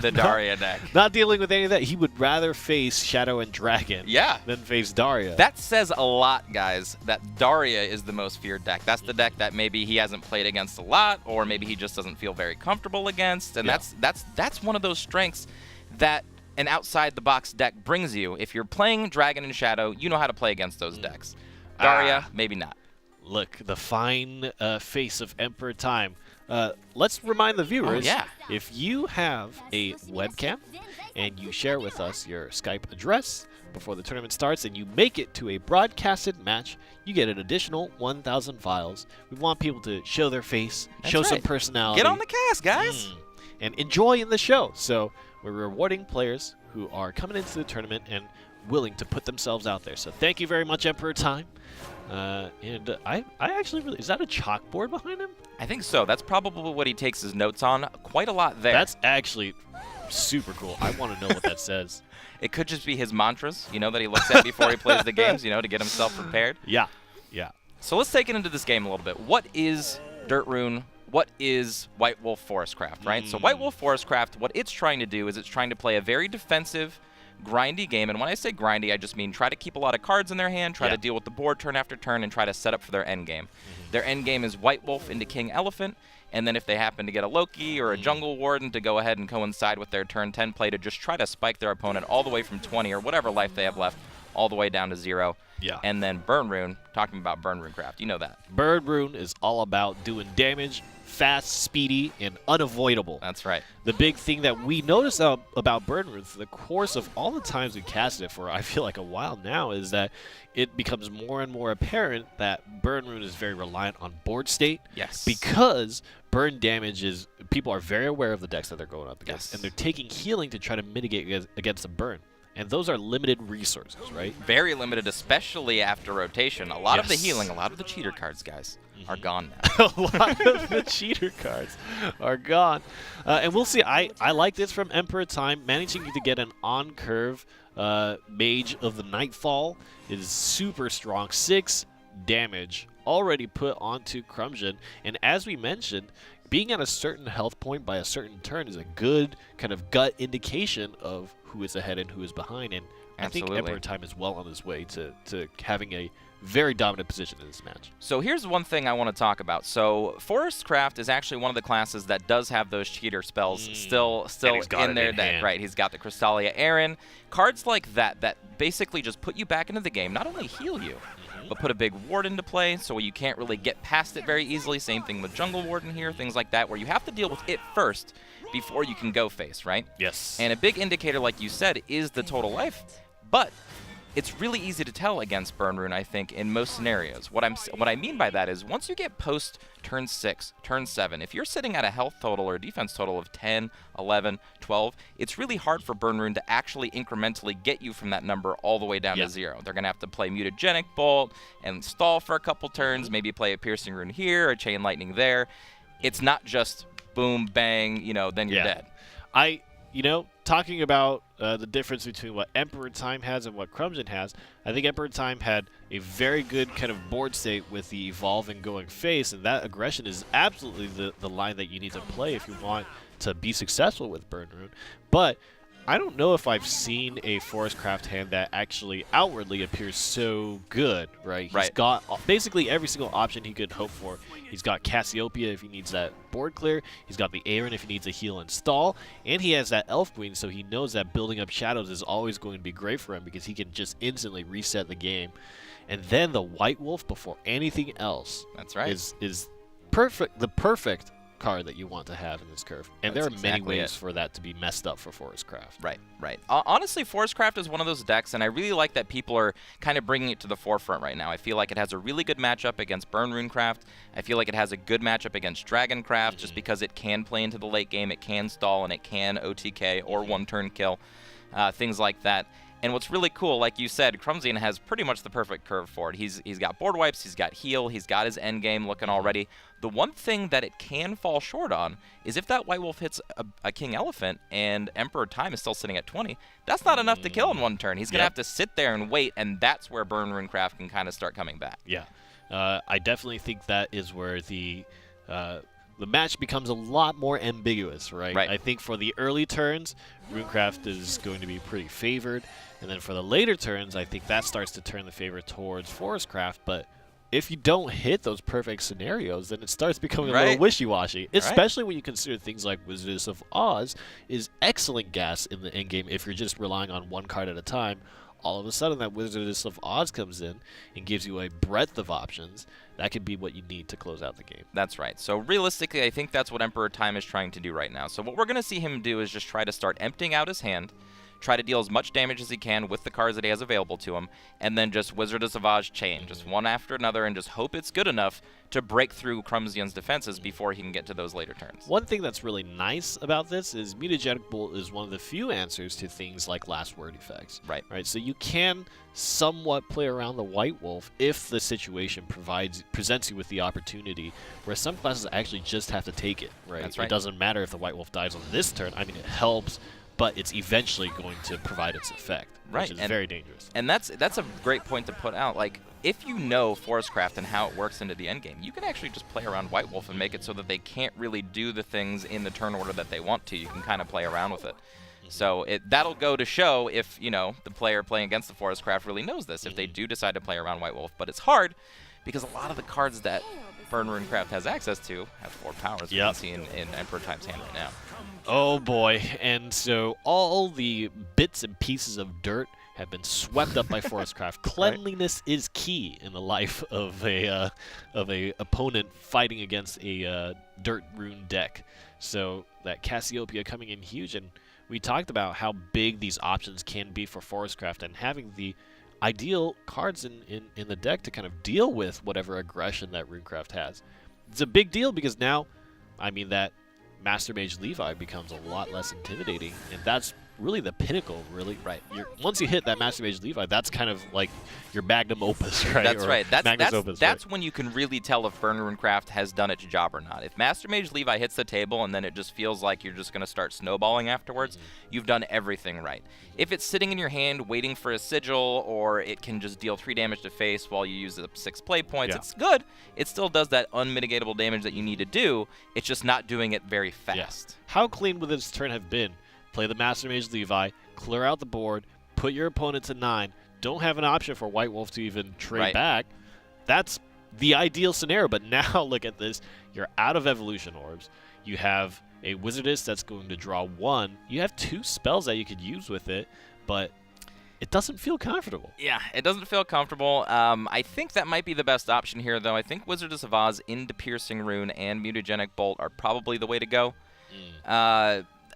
the Daria deck. Not dealing with any of that. He would rather face Shadow and Dragon than face Daria. That says a lot, guys, that Daria is the most feared deck. That's the deck that maybe he hasn't played against a lot, or maybe he just doesn't feel very comfortable against. And that's one of those strengths that an outside-the-box deck brings you. If you're playing Dragon and Shadow, you know how to play against those decks. Daria, maybe not. Look, the fine face of EmperorTime. Let's remind the viewers, if you have a webcam and you share with us your Skype address before the tournament starts and you make it to a broadcasted match, you get an additional 1,000 vials. We want people to show their face, show some personality. Get on the cast, guys. And enjoy in the show. So we're rewarding players who are coming into the tournament and willing to put themselves out there. So thank you very much, EmperorTime. And I actually really... Is that a chalkboard behind him? I think so. That's probably what he takes his notes on. Quite a lot there. That's actually super cool. I want to know what that says. It could just be his mantras, you know, that he looks at before he plays the games, you know, to get himself prepared. Yeah. So let's take it into this game a little bit. What is Dirt Rune? What is White Wolf Forestcraft, right? So White Wolf Forestcraft, what it's trying to do is it's trying to play a very defensive, grindy game. And when I say grindy, I just mean try to keep a lot of cards in their hand, try to deal with the board turn after turn, and try to set up for their end game. Their end game is White Wolf into King Elephant, and then if they happen to get a Loki or a Jungle Warden to go ahead and coincide with their turn 10 play to just try to spike their opponent all the way from 20 or whatever life they have left all the way down to 0. Yeah. And then Burn Rune, talking about Burn Rune Craft, you know that. Burn Rune is all about doing damage, fast, speedy, and unavoidable. That's right. The big thing that we noticed about Burn Rune for the course of all the times we casted it for, I feel like a while now, is that it becomes more and more apparent that Burn Rune is very reliant on board state. Yes. Because burn damage is, people are very aware of the decks that they're going up against, and they're taking healing to try to mitigate against a burn. And those are limited resources, right? Very limited, especially after rotation. A lot of the healing, a lot of the cheater cards, guys, are gone now. A lot of the cheater cards are gone. And we'll see. I like this from EmperorTime. Managing to get an on-curve Mage of the Nightfall is super strong. 6 damage already put onto Crumsion. And as we mentioned, being at a certain health point by a certain turn is a good kind of gut indication of who is ahead and who is behind. And Absolutely. I think EmperorTime is well on his way to having a very dominant position in this match. So here's one thing I want to talk about. So Forestcraft is actually one of the classes that does have those cheater spells still in their deck. Right, he's got the Crystalia Aaron. Cards like that basically just put you back into the game, not only heal you, but put a big ward into play so you can't really get past it very easily. Same thing with Jungle Warden here, things like that, where you have to deal with it first before you can go face, right? Yes. And a big indicator, like you said, is the total life. But it's really easy to tell against Burn Rune, I think, in most scenarios. What I mean by that is once you get post turn 6, turn 7, if you're sitting at a health total or a defense total of 10, 11, 12, it's really hard for Burn Rune to actually incrementally get you from that number all the way down to 0. They're going to have to play Mutagenic Bolt and stall for a couple turns, maybe play a Piercing Rune here, a Chain Lightning there. It's not just boom, bang, then you're dead. Talking about the difference between what EmperorTime has and what Crumsion has, I think EmperorTime had a very good kind of board state with the evolve and going face, and that aggression is absolutely the line that you need to play if you want to be successful with Burn Rune. But I don't know if I've seen a Forestcraft hand that actually outwardly appears so good, right? He's got basically every single option he could hope for. He's got Cassiopeia if he needs that board clear. He's got the Aaron if he needs a heal and stall. And he has that Elf Queen, so he knows that building up shadows is always going to be great for him because he can just instantly reset the game. And then the White Wolf before anything else is perfect. The perfect card that you want to have in this curve. And there are many ways for that to be messed up for Forestcraft. Right. Honestly, Forestcraft is one of those decks, and I really like that people are kind of bringing it to the forefront right now. I feel like it has a really good matchup against Burn Rune Craft. I feel like it has a good matchup against Dragoncraft just because it can play into the late game, it can stall, and it can OTK or one-turn kill, things like that. And what's really cool, like you said, Crumsion has pretty much the perfect curve for it. He's got board wipes, he's got heal, he's got his end game looking already. The one thing that it can fall short on is if that White Wolf hits a King Elephant and EmperorTime is still sitting at 20, that's not enough to kill in one turn. He's going to have to sit there and wait, and that's where Burn Rune Craft can kind of start coming back. Yeah. I definitely think that is where the the match becomes a lot more ambiguous, right? Right. I think for the early turns, Runecraft is going to be pretty favored. And then for the later turns, I think that starts to turn the favor towards Forestcraft. But if you don't hit those perfect scenarios, then it starts becoming a little wishy-washy, especially when you consider things like Wizardess of Oz is excellent gas in the endgame if you're just relying on one card at a time. All of a sudden, that Wizardess of Oz comes in and gives you a breadth of options. That could be what you need to close out the game. That's right. So realistically, I think that's what EmperorTime is trying to do right now. So what we're going to see him do is just try to start emptying out his hand, try to deal as much damage as he can with the cards that he has available to him, and then just Wizardess of Oz chain, just one after another, and just hope it's good enough to break through Crumsion's defenses before he can get to those later turns. One thing that's really nice about this is Mutagenic Bolt is one of the few answers to things like last word effects. Right. So you can somewhat play around the White Wolf if the situation presents you with the opportunity, where some classes actually just have to take it. Right. That's right. It doesn't matter if the White Wolf dies on this turn. I mean, it helps, but it's eventually going to provide its effect, which is very dangerous. And that's a great point to put out. Like, if you know Forestcraft and how it works into the endgame, you can actually just play around White Wolf and make it so that they can't really do the things in the turn order that they want to. You can kind of play around with it. So that'll go to show if, you know, the player playing against the Forestcraft really knows this, if they do decide to play around White Wolf. But it's hard because a lot of the cards that Runecraft has access to have 4 powers. You can see in EmperorTime's hand right now. Oh boy, and so all the bits and pieces of dirt have been swept up by Forestcraft. Cleanliness is key in the life of a opponent fighting against a dirt rune deck. So that Cassiopeia coming in huge, and we talked about how big these options can be for Forestcraft, and having the ideal cards in the deck to kind of deal with whatever aggression that Runecraft has. It's a big deal because now, I mean, that Master Mage Levi becomes a lot less intimidating, and that's really the pinnacle, really. Right. Once you hit that Master Mage Levi, that's kind of like your magnum opus, right? That's right. That's that's when you can really tell if Runecraft has done its job or not. If Master Mage Levi hits the table and then it just feels like you're just going to start snowballing afterwards, you've done everything right. If it's sitting in your hand waiting for a sigil, or it can just deal 3 damage to face while you use up 6 play points, it's good. It still does that unmitigatable damage that you need to do. It's just not doing it very fast. How clean would this turn have been? Play the Master Mage Levi, clear out the board, put your opponent to 9, don't have an option for White Wolf to even trade back. That's the ideal scenario, but now look at this. You're out of Evolution Orbs. You have a Wizardess that's going to draw 1. You have 2 spells that you could use with it, but it doesn't feel comfortable. Yeah, it doesn't feel comfortable. I think that might be the best option here, though. I think Wizardess of Oz into Piercing Rune and Mutagenic Bolt are probably the way to go.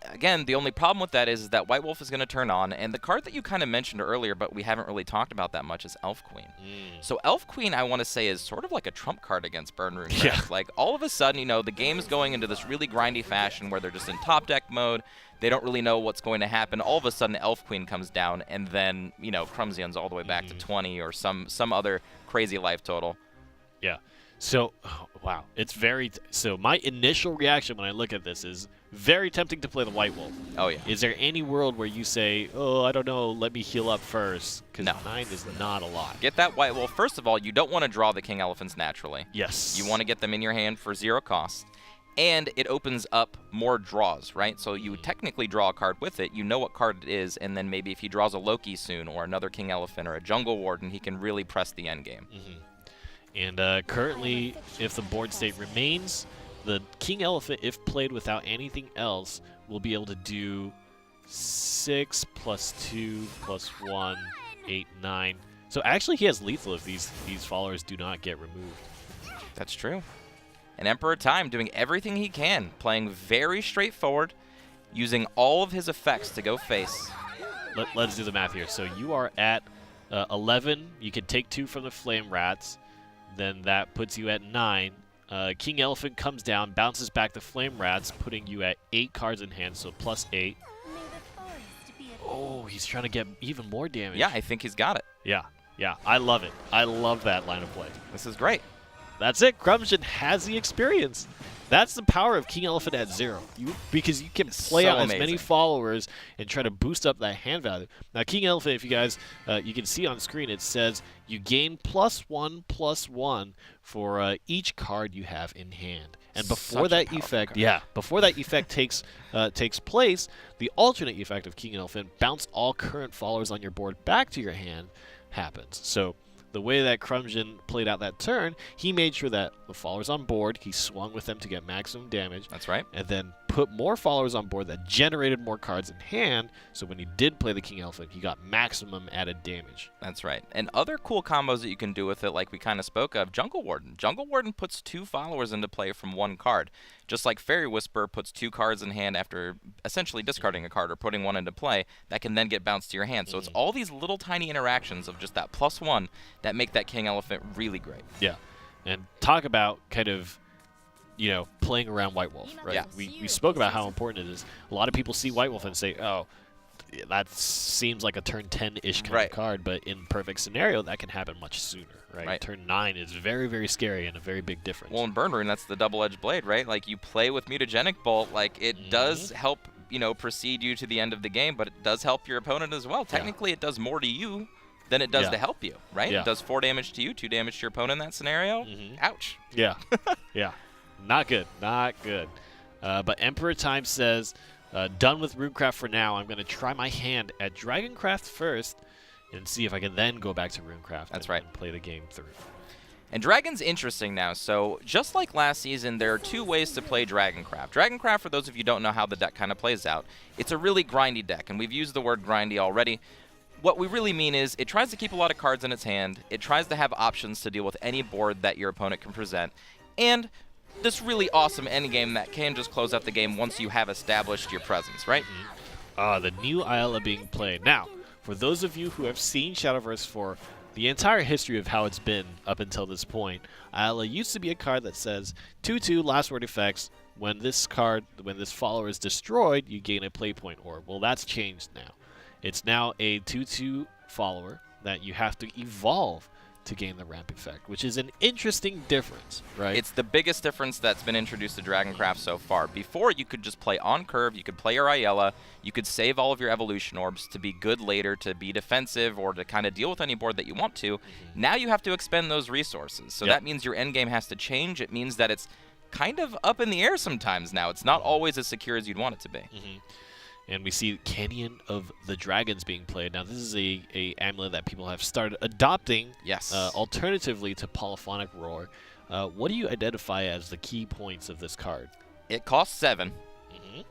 Again, the only problem with that is that White Wolf is going to turn on, and the card that you kind of mentioned earlier, but we haven't really talked about that much, is Elf Queen. So Elf Queen, I want to say, is sort of like a trump card against Runecraft. Yeah. Like, all of a sudden, you know, the game's going into this really grindy fashion where they're just in top deck mode. They don't really know what's going to happen. All of a sudden, Elf Queen comes down, and then, you know, Crumsion's all the way back to 20 or some other crazy life total. Yeah. So, wow. It's very... So my initial reaction when I look at this is very tempting to play the White Wolf. Oh, yeah. Is there any world where you say, oh, I don't know, let me heal up first? Because 9 is not a lot. Get that White Wolf. First of all, you don't want to draw the King Elephants naturally. Yes. You want to get them in your hand for 0 cost. And it opens up more draws, right? So you technically draw a card with it. You know what card it is, and then maybe if he draws a Loki soon or another King Elephant or a Jungle Warden, he can really press the endgame. And currently, if the board state remains, the King Elephant, if played without anything else, will be able to do 6 plus 2 plus 1, 8, 9. So actually, he has lethal if these followers do not get removed. That's true. And EmperorTime doing everything he can, playing very straightforward, using all of his effects to go face. Let's do the math here. So you are at 11. You can take 2 from the Flame Rats. Then that puts you at 9. King Elephant comes down, bounces back the Flame Rats, putting you at 8 cards in hand, so plus 8. Oh, he's trying to get even more damage. Yeah, I think he's got it. Yeah, I love it. I love that line of play. This is great. That's it. Crumsion has the experience. That's the power of King Elephant at 0. Because you can play out as many followers and try to boost up that hand value. Now, King Elephant, if you guys, you can see on screen, it says you gain +1/+1 for each card you have in hand. And before that effect, before that effect takes place, the alternate effect of King Elephant, bounce all current followers on your board back to your hand, happens. So the way that Crumsion played out that turn, he made sure that the followers on board, he swung with them to get maximum damage. That's right. And then put more followers on board that generated more cards in hand, so when he did play the King Elephant, he got maximum added damage. That's right. And other cool combos that you can do with it, like we kind of spoke of, Jungle Warden. Jungle Warden puts 2 followers into play from 1 card. Just like Fairy Whisper puts 2 cards in hand after essentially discarding a card or putting 1 into play, that can then get bounced to your hand. So it's all these little tiny interactions of just that +1 that make that King Elephant really great. Yeah. And talk about kind of, playing around White Wolf, right? Yeah. We spoke about how important it is. A lot of people see White Wolf and say, oh, that seems like a turn 10-ish kind of card, but in perfect scenario, that can happen much sooner, right? Turn 9 is very, very scary and a very big difference. Well, in Burn Rune, that's the double-edged blade, right? Like, you play with Mutagenic Bolt, like, it does help, precede you to the end of the game, but it does help your opponent as well. Technically, it does more to you than it does to help you, right? It does 4 damage to you, 2 damage to your opponent in that scenario. Ouch. Yeah. Yeah. Not good. Not good. But EmperorTime says, done with Runecraft for now. I'm going to try my hand at Dragoncraft first and see if I can then go back to Runecraft. That's right. And play the game through. And Dragon's interesting now. So just like last season, there are 2 ways to play Dragoncraft. Dragoncraft, for those of you who don't know how the deck kind of plays out, it's a really grindy deck, and we've used the word grindy already. What we really mean is it tries to keep a lot of cards in its hand. It tries to have options to deal with any board that your opponent can present. And this really awesome endgame that can just close out the game once you have established your presence, right? The new Ayala being played. Now, for those of you who have seen Shadowverse for the entire history of how it's been up until this point, Ayala used to be a card that says 2/2 last word effects. When this follower is destroyed, you gain a play point orb. Well, that's changed now. It's now a 2/2 follower that you have to evolve to gain the ramp effect, which is an interesting difference, right? It's the biggest difference that's been introduced to Dragoncraft so far. Before, you could just play on curve, you could play your Ayala, you could save all of your evolution orbs to be good later, to be defensive, or to kind of deal with any board that you want to. Now you have to expend those resources. So that means your endgame has to change. It means that it's kind of up in the air sometimes now. It's not always as secure as you'd want it to be. And we see Canyon of the Dragons being played. Now, this is a amulet that people have started adopting alternatively to Polyphonic Roar. What do you identify as the key points of this card? It costs 7,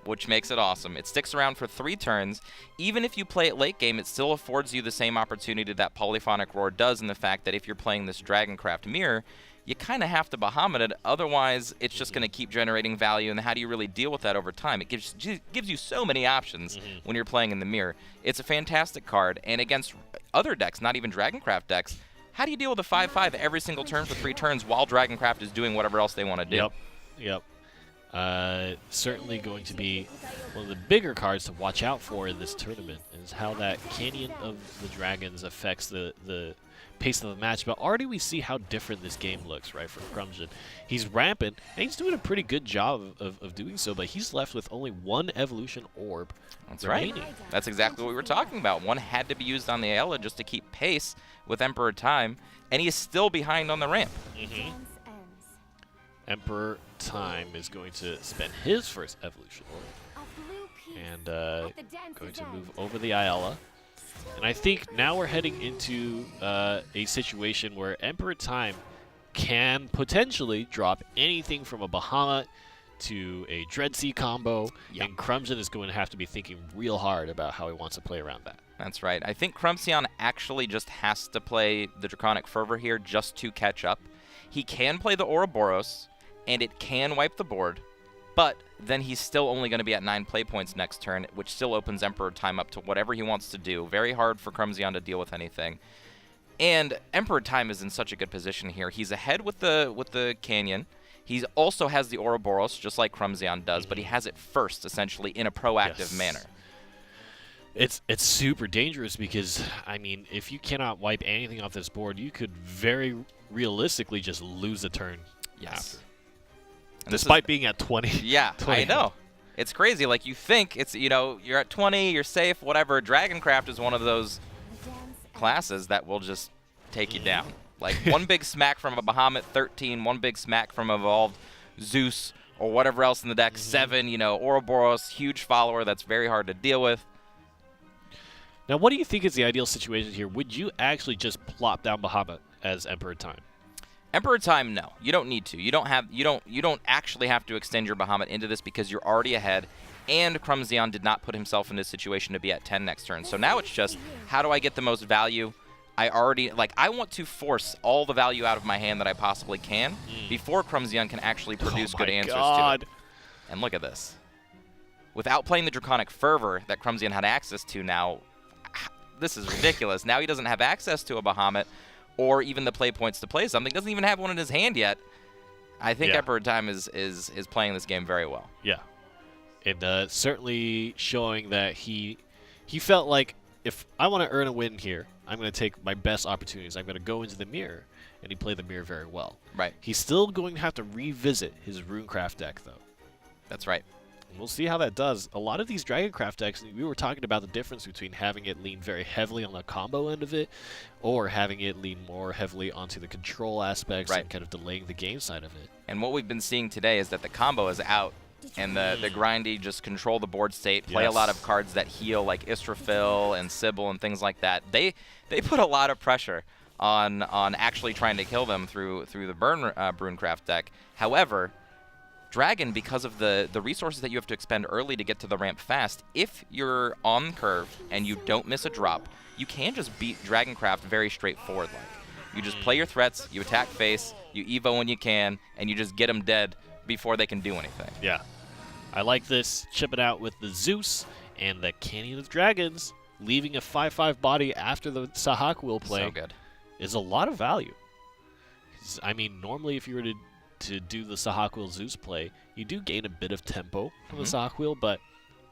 which makes it awesome. It sticks around for 3 turns. Even if you play it late game, it still affords you the same opportunity that Polyphonic Roar does in the fact that if you're playing this Dragoncraft mirror, you kind of have to Bahamut it, otherwise it's just going to keep generating value, and how do you really deal with that over time? It gives you so many options when you're playing in the mirror. It's a fantastic card, and against other decks, not even Dragoncraft decks, how do you deal with a 5/5 every single turn for 3 turns while Dragoncraft is doing whatever else they want to do? Yep. Certainly going to be one of the bigger cards to watch out for in this tournament is how that Canyon of the Dragons affects the pace of the match. But already we see how different this game looks, right, for Crumsion. He's rampant, and he's doing a pretty good job of doing so, but he's left with only 1 evolution orb remaining. Right. That's exactly what we were talking about. 1 had to be used on the Ayala just to keep pace with EmperorTime, and he is still behind on the ramp. EmperorTime is going to spend his first evolution orb and going to move over the Ayala. And I think now we're heading into a situation where EmperorTime can potentially drop anything from a Bahamut to a Dreadsea combo, and Crumsion is going to have to be thinking real hard about how he wants to play around that. That's right. I think Crumsion actually just has to play the Draconic Fervor here just to catch up. He can play the Ouroboros, and it can wipe the board, but then he's still only going to be at 9 play points next turn, which still opens EmperorTime up to whatever he wants to do. Very hard for Crumsion to deal with anything. And EmperorTime is in such a good position here. He's ahead with the Canyon. He also has the Ouroboros, just like Crumsion does, but he has it first, essentially, in a proactive manner. It's super dangerous because, I mean, if you cannot wipe anything off this board, you could very realistically just lose a turn after. Despite being at 20. Yeah, 20. I know. It's crazy. Like, you think it's, you're at 20, you're safe, whatever. Dragoncraft is one of those classes that will just take you down. Like, one big smack from a Bahamut, 13, one big smack from Evolved Zeus, or whatever else in the deck, 7, Ouroboros, huge follower that's very hard to deal with. Now, what do you think is the ideal situation here? Would you actually just plop down Bahamut as EmperorTime? EmperorTime, no. You don't need to. You don't actually have to extend your Bahamut into this because you're already ahead, and Crumsion did not put himself in this situation to be at 10 next turn. So now it's just, how do I get the most value? I want to force all the value out of my hand that I possibly can before Crumsion can actually produce good answers to it. And look at this. Without playing the Draconic Fervor that Crumsion had access to now, this is ridiculous. Now he doesn't have access to a Bahamut or even the play points to play something. Doesn't even have one in his hand yet. I think EmperorTime is playing this game very well. Yeah. And certainly showing that he felt like, if I want to earn a win here, I'm going to take my best opportunities. I'm going to go into the mirror, and he played the mirror very well. Right. He's still going to have to revisit his Runecraft deck, though. That's right. And we'll see how that does. A lot of these Dragoncraft decks, we were talking about the difference between having it lean very heavily on the combo end of it, or having it lean more heavily onto the control aspects and kind of delaying the game side of it. And what we've been seeing today is that the combo is out. And the grindy, just control the board state, play a lot of cards that heal, like Israfil and Sybil and things like that. They put a lot of pressure on actually trying to kill them through the Runecraft deck. However, Dragon, because of the resources that you have to expend early to get to the ramp fast, if you're on curve and you don't miss a drop, you can just beat Dragoncraft very straightforward. Like, you just play your threats, you attack face, you evo when you can, and you just get them dead before they can do anything. Yeah. I like this, chipping out with the Zeus and the Canyon of Dragons, leaving a 5/5 body after the Sahak will play. So good. Is a lot of value. I mean, normally if you were to do the Sahak Wheel Zeus play, you do gain a bit of tempo from the Sahak Wheel, but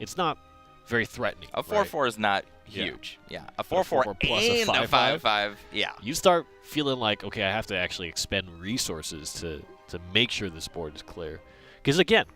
it's not very threatening. A 4/4 is not huge. Yeah. A 4/4 plus and a 5/5. Yeah. You start feeling like, okay, I have to actually expend resources to make sure this board is clear. Because again,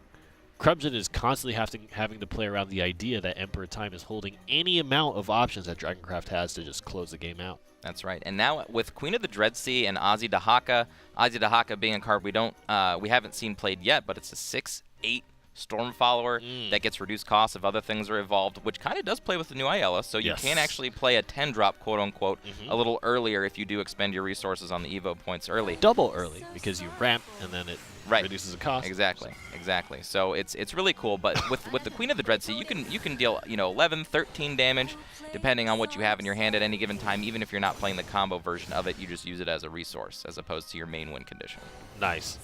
Crumsion is constantly having to play around the idea that EmperorTime is holding any amount of options that Dragoncraft has to just close the game out. That's right. And now with Queen of the Dreadsea and Ozzy Dahaka being a card we haven't seen played yet, but it's a 6/8 Storm Follower that gets reduced costs if other things are evolved, which kind of does play with the new Ayala, so you can actually play a 10-drop, quote-unquote, a little earlier if you do expend your resources on the Evo points early. Double early, because you ramp and then it reduces the cost. Exactly. So it's really cool, but with the Queen of the Dreadsea, you can deal 11, 13 damage, depending on what you have in your hand at any given time. Even if you're not playing the combo version of it, you just use it as a resource, as opposed to your main win condition. Nice.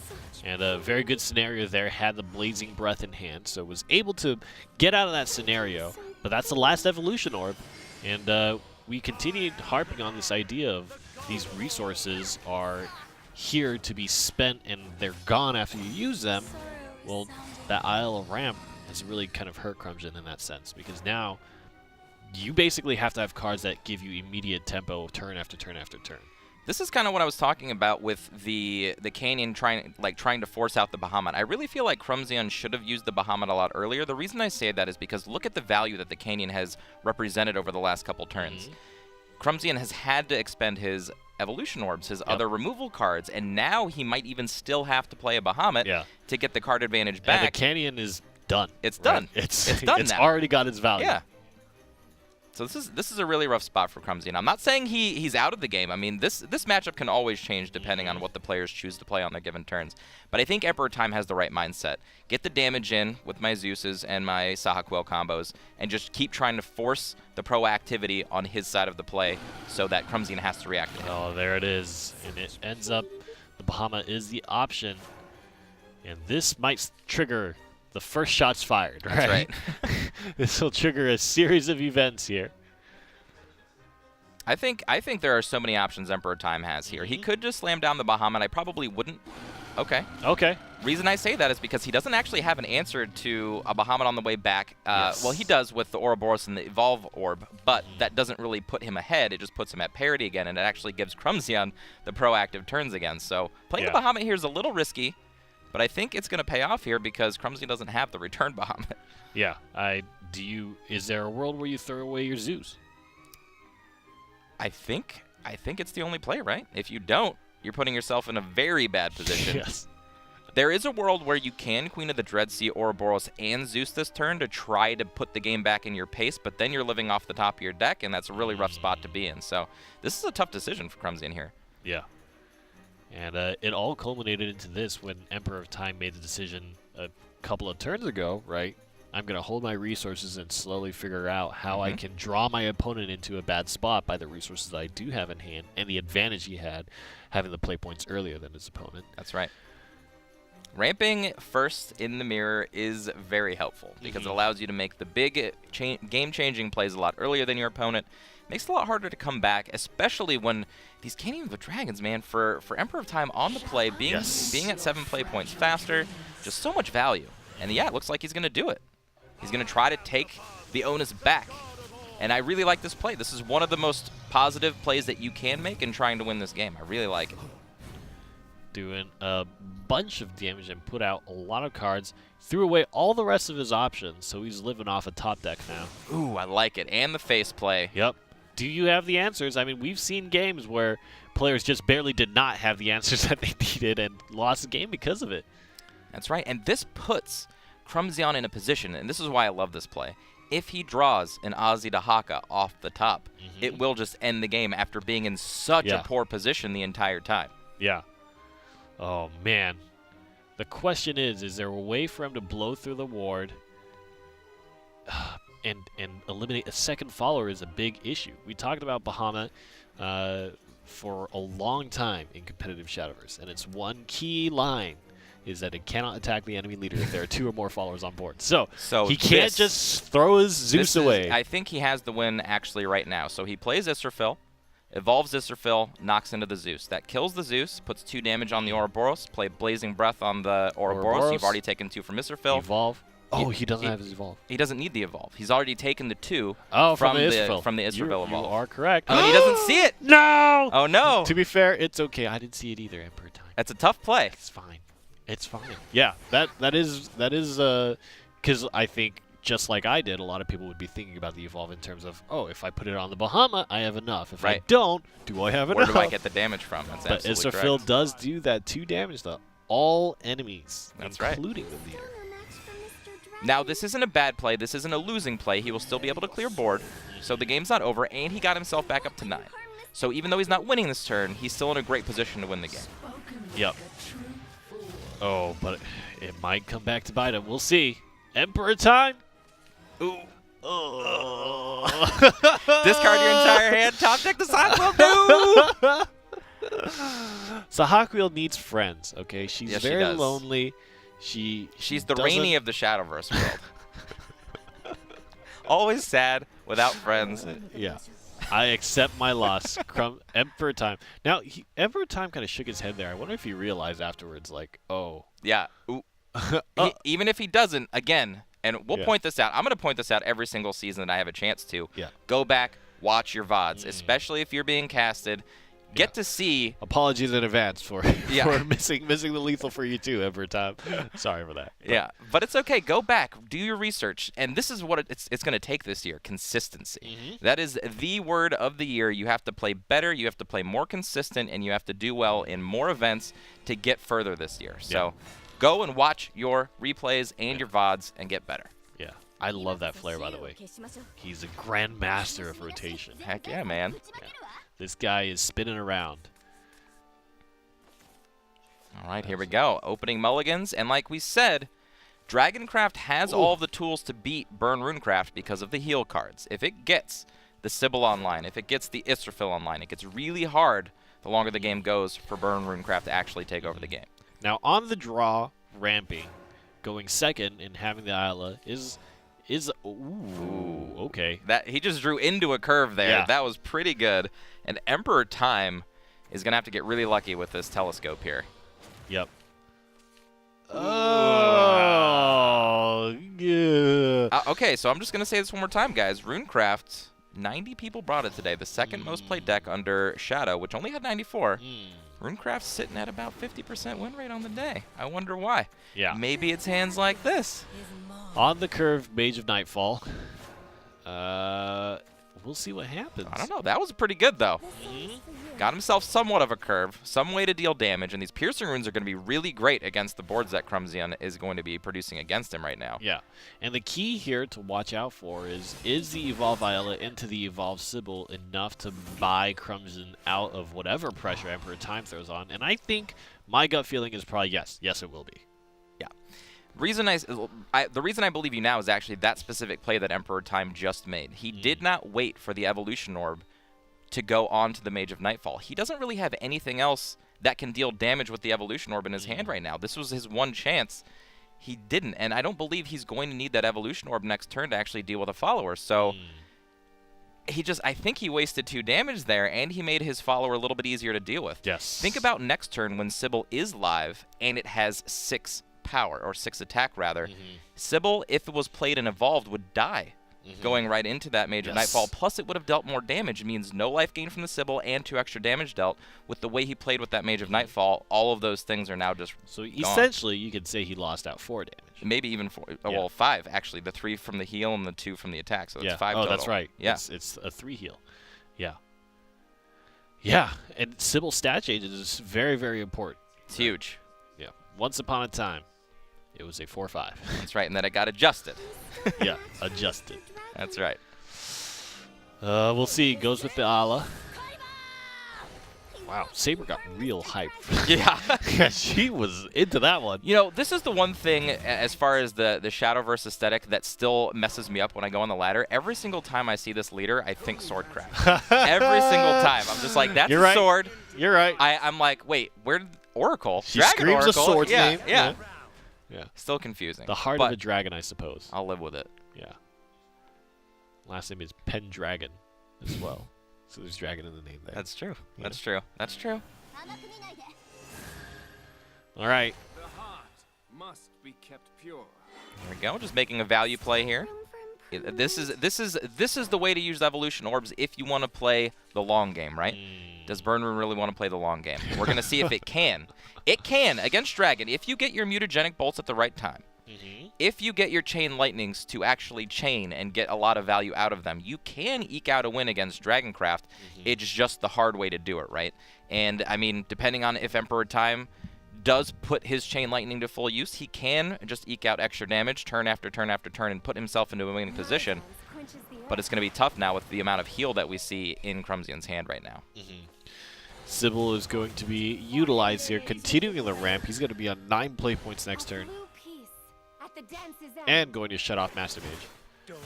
And a very good scenario there, had the Blazing Breath in hand, so was able to get out of that scenario. But that's the last evolution orb, and we continued harping on this idea of these resources are here to be spent and they're gone after you use them. Well, that Isle of Ramp has really kind of hurt Crumsion in that sense, because now you basically have to have cards that give you immediate tempo turn after turn after turn. This is kind of what I was talking about with the Canyon trying to force out the Bahamut. I really feel like Crumsion should have used the Bahamut a lot earlier. The reason I say that is because look at the value that the Canyon has represented over the last couple turns. Crumsion has had to expend his evolution orbs, his other removal cards, and now he might even still have to play a Bahamut to get the card advantage back. And the Canyon is done. It's done. It's done it's now. already got its value. Yeah. So this is a really rough spot for Crumsion. I'm not saying he's out of the game. I mean, this matchup can always change depending on what the players choose to play on their given turns. But I think EmperorTime has the right mindset. Get the damage in with my Zeuses and my Sahaquel combos, and just keep trying to force the proactivity on his side of the play so that Crumsion has to react to him. Oh, there it is. And it ends up the Bahamut is the option. And this might trigger the first shots fired, right? That's right. This will trigger a series of events here. I think there are so many options EmperorTime has here. He could just slam down the Bahamut. I probably wouldn't Okay. Okay. Reason I say that is because he doesn't actually have an answer to a Bahamut on the way back. Yes. Well, he does with the Ouroboros and the Evolve Orb, but that doesn't really put him ahead. It just puts him at parity again, and it actually gives Crumsion the proactive turns again. So playing the Bahamut here is a little risky, but I think it's going to pay off here because Crumsion doesn't have the return Bahamut. Yeah. Is there a world where you throw away your Zeus? I think it's the only play, right? If you don't, you're putting yourself in a very bad position. Yes. There is a world where you can Queen of the Dreadsea, Ouroboros, and Zeus this turn to try to put the game back in your pace, but then you're living off the top of your deck, and that's a really rough spot to be in. So this is a tough decision for Crumsion here. Yeah. And it all culminated into this when EmperorTime made the decision a couple of turns ago, right? I'm going to hold my resources and slowly figure out how I can draw my opponent into a bad spot by the resources I do have in hand and the advantage he had having the play points earlier than his opponent. That's right. Ramping first in the mirror is very helpful because it allows you to make the big game-changing plays a lot earlier than your opponent. Makes it a lot harder to come back, especially when these can't even with dragons, man. For EmperorTime on the play, being at 7 play points faster, just so much value. And yeah, it looks like he's going to do it. He's going to try to take the onus back. And I really like this play. This is one of the most positive plays that you can make in trying to win this game. I really like it. Doing a bunch of damage and put out a lot of cards. Threw away all the rest of his options, so he's living off a top deck now. Ooh, I like it. And the face play. Yep. Do you have the answers? I mean, we've seen games where players just barely did not have the answers that they needed and lost the game because of it. That's right. And this puts Crumsion in a position, and this is why I love this play. If he draws an Ozzy to Haka off the top, it will just end the game after being in such a poor position the entire time. Yeah. Oh, man. The question is there a way for him to blow through the ward and eliminate a second follower is a big issue. We talked about Bahamut for a long time in competitive Shadowverse, and its one key line is that it cannot attack the enemy leader if there are 2 or more followers on board. So he can't just throw his Zeus away. I think he has the win actually right now. So he plays Israfil, evolves Israfil, knocks into the Zeus. That kills the Zeus, puts 2 damage on the Ouroboros, play Blazing Breath on the Ouroboros. You've already taken 2 from Israfil. Evolve. Oh, he doesn't have his Evolve. He doesn't need the Evolve. He's already taken the 2 from the Israfil Evolve. You are correct. Oh, and he doesn't see it. No! Oh, no. To be fair, it's okay. I didn't see it either, EmperorTime. That's a tough play. It's fine. It's fine. Yeah, that is because I think just like I did, a lot of people would be thinking about the Evolve in terms of, oh, if I put it on the Bahamut, I have enough. If I don't, do I have enough? Where do I get the damage from? That's but Israfil does do that 2 damage to all enemies, including the leader. Now, this isn't a bad play. This isn't a losing play. He will still be able to clear board, so the game's not over, and he got himself back up to 9. So even though he's not winning this turn, he's still in a great position to win the game. Yep. Oh, but it might come back to bite him. We'll see. Emperor-Time. Ooh. Oh. Discard your entire hand. Top deck the Sahagwil. No. Sahagwil needs friends. Okay, she's very she lonely. She's the Rainy of the Shadowverse world. Always sad, without friends. Yeah. I accept my loss. EmperorTime. Now, EmperorTime kind of shook his head there. I wonder if he realized afterwards, like, oh. Yeah. Ooh. Even if he doesn't, again, and we'll point this out. I'm going to point this out every single season that I have a chance to. Yeah. Go back, watch your VODs, especially if you're being casted. Get to see. Apologies in advance for missing the lethal for you too, EmperorTime. Sorry for that. Yeah, but it's okay. Go back, do your research, and this is what it's going to take this year: consistency. That is the word of the year. You have to play better. You have to play more consistent, and you have to do well in more events to get further this year. So, go and watch your replays and your VODs and get better. Yeah, I love that Flare, by the way. He's a grand master of rotation. Heck yeah, man. Yeah. This guy is spinning around. All right, here we go. Opening mulligans. And like we said, Dragoncraft has all of the tools to beat Burn Runecraft because of the heal cards. If it gets the Sybil online, if it gets the Israfil online, it gets really hard the longer the game goes for Burn Runecraft to actually take over the game. Now, on the draw, ramping, going second and having the Isla is okay. That he just drew into a curve there. Yeah. That was pretty good. And EmperorTime is going to have to get really lucky with this telescope here. Yep. Oh, yeah. Okay, so I'm just going to say this one more time, guys. Runecraft, 90 people brought it today. The second most played deck under Shadow, which only had 94. Runecraft's sitting at about 50% win rate on the day. I wonder why. Yeah. Maybe it's hands like this. On the curve, Mage of Nightfall. We'll see what happens. I don't know. That was pretty good, though. Got himself somewhat of a curve, some way to deal damage, and these Piercing Runes are going to be really great against the boards that Crumsion is going to be producing against him right now. Yeah, and the key here to watch out for is the Evolve Violet into the Evolve Sybil enough to buy Crumsion out of whatever pressure EmperorTime throws on? And I think my gut feeling is probably yes. Yes, it will be. Yeah. The reason I believe you now is actually that specific play that EmperorTime just made. He did not wait for the Evolution Orb to go on to the Mage of Nightfall. He doesn't really have anything else that can deal damage with the Evolution Orb in his hand right now. This was his one chance. He didn't, and I don't believe he's going to need that Evolution Orb next turn to actually deal with a follower. So I think he wasted 2 damage there, and he made his follower a little bit easier to deal with. Yes. Think about next turn when Sybil is live and it has 6 power, or 6 attack rather. Sybil, if it was played and evolved, would die. Going right into that Mage of Nightfall. Plus, it would have dealt more damage. It means no life gain from the Sybil and 2 extra damage dealt. With the way he played with that Mage of Nightfall, all of those things are now just So gone. essentially, you could say he lost out 4 damage. Maybe even 4. Oh, well, 5, actually. The 3 from the heal and the 2 from the attack. So it's 5 Oh, total. that's right. Yeah. It's a 3 heal. Yeah. Yeah, and Sybil stat change is very, very important. It's huge. Yeah. Once upon a time, it was a 4/5. That's right. And then it got adjusted. Yeah, adjusted. That's right. We'll see. Goes with the Ala. Wow, Saber got real hype. Yeah. Yeah, she was into that one. You know, this is the one thing as far as the Shadowverse aesthetic that still messes me up when I go on the ladder. Every single time I see this leader, I think Swordcraft. Every single time. I'm just like, that's You're a right. sword. You're right. I'm like, wait, where did Oracle? She Dragon screams Oracle. a sword's yeah, name. Yeah. Yeah. Still confusing. The heart but of a dragon, I suppose. I'll live with it. Yeah. Last name is Pendragon as well. So there's dragon in the name there. That's true. Yeah. That's true. That's true. All right. The heart must be kept pure. There we go. Just making a value play here. This is the way to use Evolution Orbs if you want to play the long game, right? Does Burn Rune really want to play the long game? We're going to see if it can. It can against Dragon if you get your mutagenic bolts at the right time. If you get your chain lightnings to actually chain and get a lot of value out of them, you can eke out a win against Dragoncraft. It's just the hard way to do it, right? And, I mean, depending on if EmperorTime does put his chain lightning to full use, he can just eke out extra damage turn after turn after turn and put himself into a winning position. But it's going to be tough now with the amount of heal that we see in Crumsion's hand right now. Sybil is going to be utilized here, continuing the ramp. He's going to be on 9 play points next turn. And going to shut off Master Mage.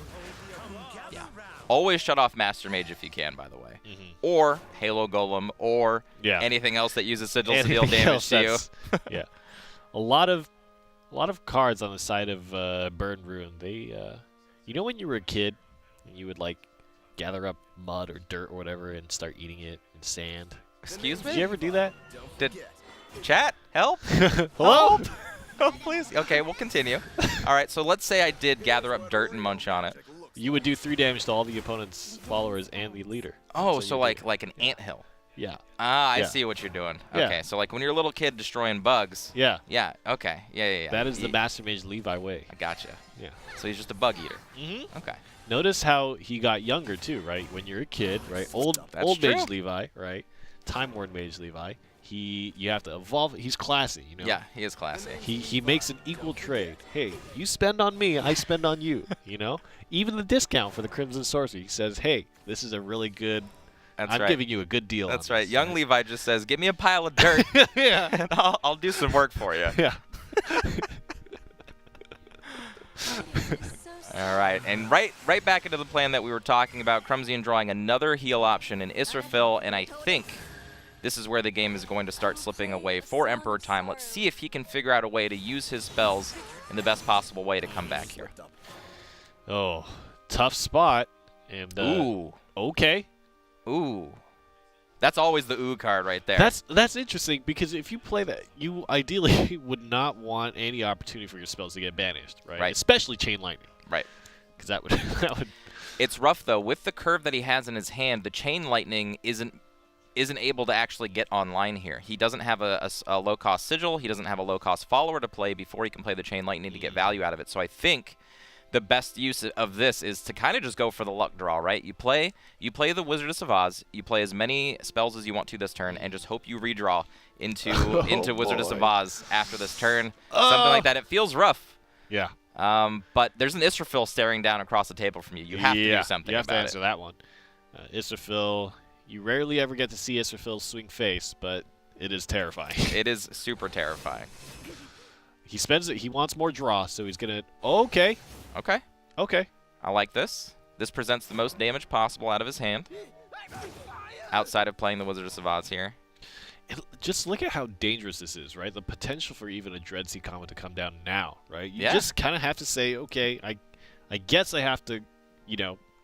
Yeah. Always shut off Master Mage if you can, by the way. Or Halo Golem, or anything else that uses sigils to deal damage to you. Yeah. A lot of cards on the side of Burn Rune. They, you know when you were a kid and you would, like, gather up mud or dirt or whatever and start eating it in sand? Excuse me? Did you ever do that? Did chat help? Hello? Help! Oh, please. Okay, we'll continue. All right, so let's say I did gather up dirt and munch on it. You would do 3 damage to all the opponent's followers and the leader. Oh, That's so what you like an anthill. Yeah. Ah, I Yeah. see what you're doing. Yeah. Okay, so like when you're a little kid destroying bugs. Yeah. Yeah, okay. Yeah. That is the Master Mage Levi way. I gotcha. Yeah. So he's just a bug eater. Okay. Notice how he got younger too, right? When you're a kid, right? Old That's Mage true. Levi, right? Time Worn Mage Levi. You have to evolve. He's classy, you know. Yeah, he is classy. He makes an equal trade. Hey, you spend on me, I spend on you. You know. Even the discount for the Crimson Sorcery. He says, hey, this is a really good. That's I'm right. giving you a good deal. That's on right. this. Young Levi just says, "Give me a pile of dirt, Yeah. and I'll do some work for you." Yeah. All right, and right back into the plan that we were talking about. Crumsion drawing another heal option in Israfil, and I think this is where the game is going to start slipping away for EmperorTime. Let's see if he can figure out a way to use his spells in the best possible way to come back here. Oh, tough spot. And Ooh. okay. Ooh. That's always the ooh card right there. That's interesting because if you play that, you ideally would not want any opportunity for your spells to get banished, right? Right. Especially Chain Lightning. Right. Because that would. It's rough though. With the curve that he has in his hand, the Chain Lightning isn't able to actually get online here. He doesn't have a low-cost sigil. He doesn't have a low-cost follower to play before he can play the Chain Lightning to get value out of it. So I think the best use of this is to kind of just go for the luck draw, right? You play the Wizardess of Oz, you play as many spells as you want to this turn, and just hope you redraw into Wizardess of Oz after this turn. Something like that. It feels rough. Yeah. But there's an Israfil staring down across the table from you. You have to do something you have about to answer that one. Israfil, you rarely ever get to see Israfil swing face, but it is terrifying. It is super terrifying. He spends it. He wants more draw, so he's gonna. Okay. Okay. Okay. I like this. This presents the most damage possible out of his hand, outside of playing the Wizardess of Oz here. And just look at how dangerous this is, right? The potential for even a Dreadseed Comet to come down now, right? You just kind of have to say, okay, I guess I have to,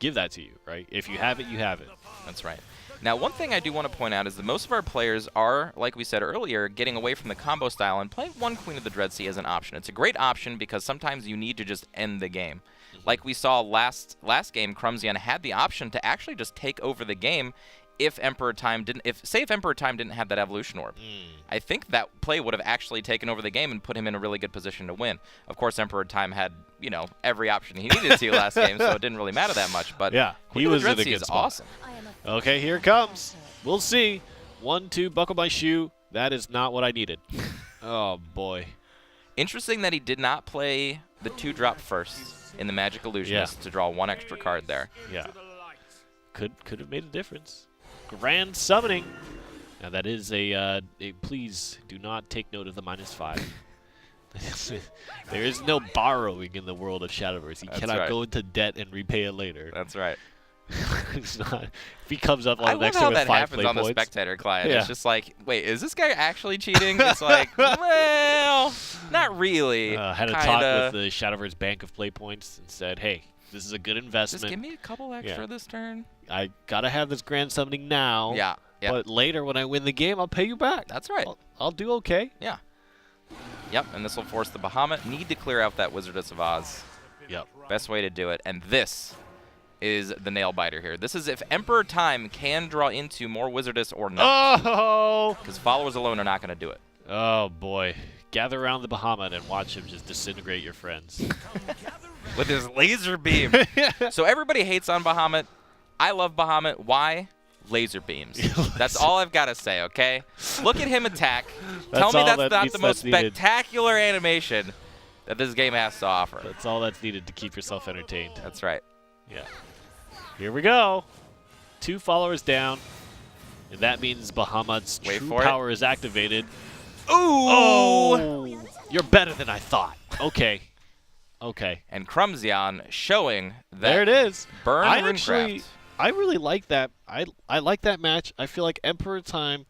give that to you, right? If you have it, you have it. That's right. Now, one thing I do want to point out is that most of our players are, like we said earlier, getting away from the combo style and playing one Queen of the Dreadsea as an option. It's a great option because sometimes you need to just end the game. Like we saw last game, Crumsion had the option to actually just take over the game if EmperorTime didn't have that Evolution Orb. I think that play would have actually taken over the game and put him in a really good position to win. Of course, EmperorTime had, every option he needed to last game, so it didn't really matter that much. But yeah, Queen he of was the in a Dreadsea good is spot. awesome. Okay, here it comes. We'll see. 1, 2, buckle my shoe. That is not what I needed. Oh, boy. Interesting that he did not play the 2-drop first in the Magic Illusionist to draw one extra card there. Yeah. Could have made a difference. Grand Summoning. Now, that is a please do not take note of the -5. There is no borrowing in the world of Shadowverse. He cannot go into debt and repay it later. That's right. It's not. If he comes up on I the love next how turn with that 5 happens play on the points. spectator client. Yeah. It's just like, wait, is this guy actually cheating? It's like, well, not really. Had a talk with the Shadowverse Bank of Play Points and said, hey, this is a good investment. Just give me a couple extra this turn. I gotta have this Grand Summoning now. Yeah. But later, when I win the game, I'll pay you back. That's right. I'll do okay. Yeah. Yep, and this will force the Bahamut. Need to clear out that Wizardess of Oz. Yep. Best way to do it. And this is the nail biter here. This is if EmperorTime can draw into more Wizardess or not. Oh! Because followers alone are not going to do it. Oh, boy. Gather around the Bahamut and watch him just disintegrate your friends. With his laser beam. So everybody hates on Bahamut. I love Bahamut. Why? Laser beams. That's all I've got to say, okay? Look at him attack. Tell me that's not the most spectacular animation that this game has to offer. That's all that's needed to keep yourself entertained. That's right. Yeah. Here we go. 2 followers down. And that means Bahamut's true power is activated. Ooh! Oh! You're better than I thought. Okay. Okay. And Crumsion showing that there it is. Burn Runecraft. I really like that. I like that match. I feel like EmperorTime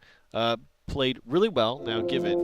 played really well. Now give it